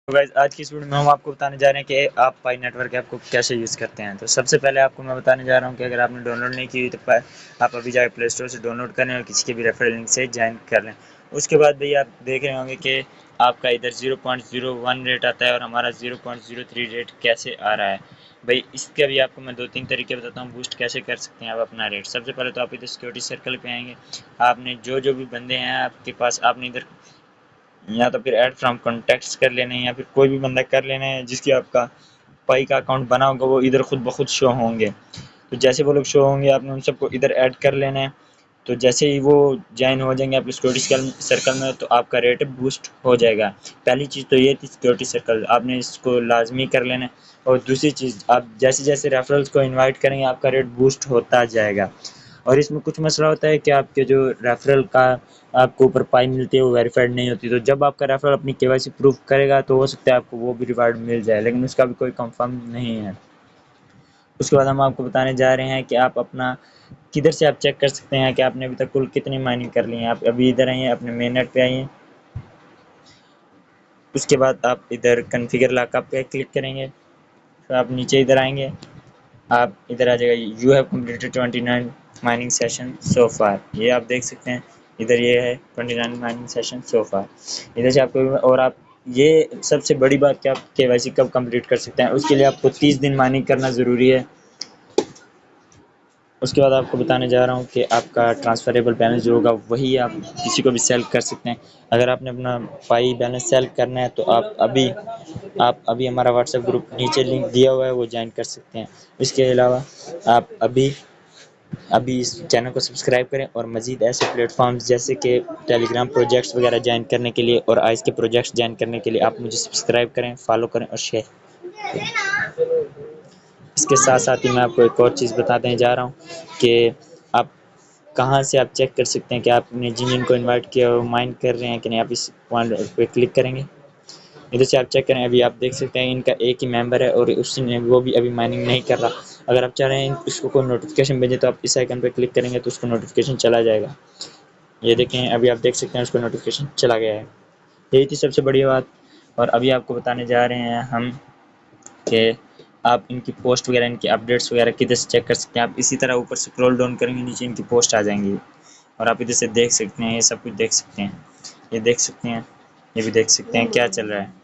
تو گائز آج کی اس ویڈیو میں ہم آپ کو بتانے جا رہے ہیں کہ آپ پائی نیٹ ورک ایپ کو کیسے یوز کرتے ہیں۔ تو سب سے پہلے آپ کو میں بتانے جا رہا ہوں کہ اگر آپ نے ڈاؤن لوڈ نہیں کی تو آپ ابھی جا کے پلے اسٹور سے ڈاؤن لوڈ کریں اور کسی کے بھی ریفرل لنک سے جوائن کر لیں۔ اس کے بعد بھئی آپ دیکھ رہے ہوں گے کہ آپ کا ادھر 0.01 ریٹ آتا ہے اور ہمارا 0.03 ریٹ کیسے آ رہا ہے۔ بھئی اس کے بھی آپ کو میں 2-3 طریقے بتاتا ہوں بوسٹ کیسے کر سکتے ہیں آپ اپنا ریٹ۔ سب سے پہلے تو آپ ادھر سیکورٹی سرکل پہ آئیں گے، آپ نے جو بھی بندے ہیں آپ کے پاس، آپ نے ادھر یا تو پھر ایڈ فرام کانٹیکٹس کر لینے ہیں یا پھر کوئی بھی بندہ کر لینا ہے جس کی آپ کا پائی کا اکاؤنٹ بنا ہوگا، وہ ادھر خود بخود شو ہوں گے۔ تو جیسے وہ لوگ شو ہوں گے آپ نے ان سب کو ادھر ایڈ کر لینا ہے۔ تو جیسے ہی وہ جوائن ہو جائیں گے آپ کے سیکورٹی سرکل میں تو آپ کا ریٹ بوسٹ ہو جائے گا۔ پہلی چیز تو یہ تھی سیکورٹی سرکل، آپ نے اس کو لازمی کر لینا ہے۔ اور دوسری چیز، آپ جیسے جیسے ریفرلز کو انوائٹ کریں گے آپ کا ریٹ بوسٹ ہوتا جائے گا۔ اور اس میں کچھ مسئلہ ہوتا ہے کہ آپ کے جو ریفرل کا آپ کو اوپر پائی ملتی ہے وہ ویریفائڈ نہیں ہوتی، تو جب آپ کا ریفرل اپنی KYC پروف کرے گا تو ہو سکتا ہے آپ کو وہ بھی ریوارڈ مل جائے، لیکن اس کا بھی کوئی کنفرم نہیں ہے۔ اس کے بعد ہم آپ کو بتانے جا رہے ہیں کہ آپ اپنا کدھر سے آپ چیک کر سکتے ہیں کہ آپ نے ابھی تک کل کتنی مائننگ کر لی ہیں۔ آپ ابھی ادھر آئیے، اپنے مین نیٹ پہ آئیے، اس کے بعد آپ ادھر کنفیگر لاک اپ پہ کلک کریں گے، پھر آپ نیچے ادھر آئیں گے، آپ ادھر آ جائے گا you have completed 29 mining session so far, یہ آپ دیکھ سکتے ہیں ادھر یہ ہے 29 مائننگ سیشن سو فار۔ ادھر سے آپ کو، اور آپ یہ سب سے بڑی بات کہ آپ KYC کب کمپلیٹ کر سکتے ہیں، اس کے لیے آپ کو 30 دن مائننگ کرنا ضروری ہے۔ اس کے بعد آپ کو بتانے جا رہا ہوں کہ آپ کا ٹرانسفریبل بیلنس جو ہوگا وہی آپ کسی کو بھی سیل کر سکتے ہیں۔ اگر آپ نے اپنا پائی بیلنس سیل کرنا ہے تو آپ ابھی ہمارا واٹس ایپ گروپ نیچے لنک دیا ہوا ہے وہ جوائن کر سکتے ہیں۔ اس کے علاوہ آپ ابھی اس چینل کو سبسکرائب کریں اور مزید ایسے پلیٹ فارمز جیسے کہ ٹیلی گرام پروجیکٹس وغیرہ جوائن کرنے کے لیے اور آئس کے پروجیکٹس جوائن کرنے کے لیے آپ مجھے سبسکرائب کریں، فالو کریں اور شیئر کریں۔ اس کے ساتھ ساتھ ہی میں آپ کو ایک اور چیز بتانے جا رہا ہوں کہ آپ کہاں سے آپ چیک کر سکتے ہیں کہ آپ نے جن کو انوائٹ کیا وہ مائن کر رہے ہیں کہ نہیں۔ آپ اس پوائنٹ پہ کلک کریں گے، ادھر سے آپ چیک کریں، ابھی آپ دیکھ سکتے ہیں ان کا ایک ہی ممبر ہے اور اس نے وہ بھی ابھی مائننگ نہیں کر رہا۔ اگر آپ چاہ رہے ہیں اس کو کوئی نوٹیفکیشن بھیجیں تو آپ اس آئیکن پہ کلک کریں گے تو اس کو نوٹیفکیشن چلا جائے گا۔ یہ دیکھیں ابھی آپ دیکھ سکتے ہیں اس کو نوٹیفکیشن چلا گیا ہے۔ یہی تھی سب سے بڑی بات۔ اور ابھی آپ کو بتانے جا رہے ہیں ہم کہ آپ ان کی پوسٹ وغیرہ، ان کی اپڈیٹس وغیرہ کدھر سے چیک کر سکتے ہیں۔ آپ اسی طرح اوپر سکرول ڈاؤن کریں گے، نیچے ان کی پوسٹ آ جائیں گی اور آپ ادھر سے دیکھ سکتے ہیں، یہ سب کچھ دیکھ سکتے ہیں، یہ دیکھ سکتے ہیں، یہ بھی دیکھ سکتے ہیں کیا چل رہا ہے۔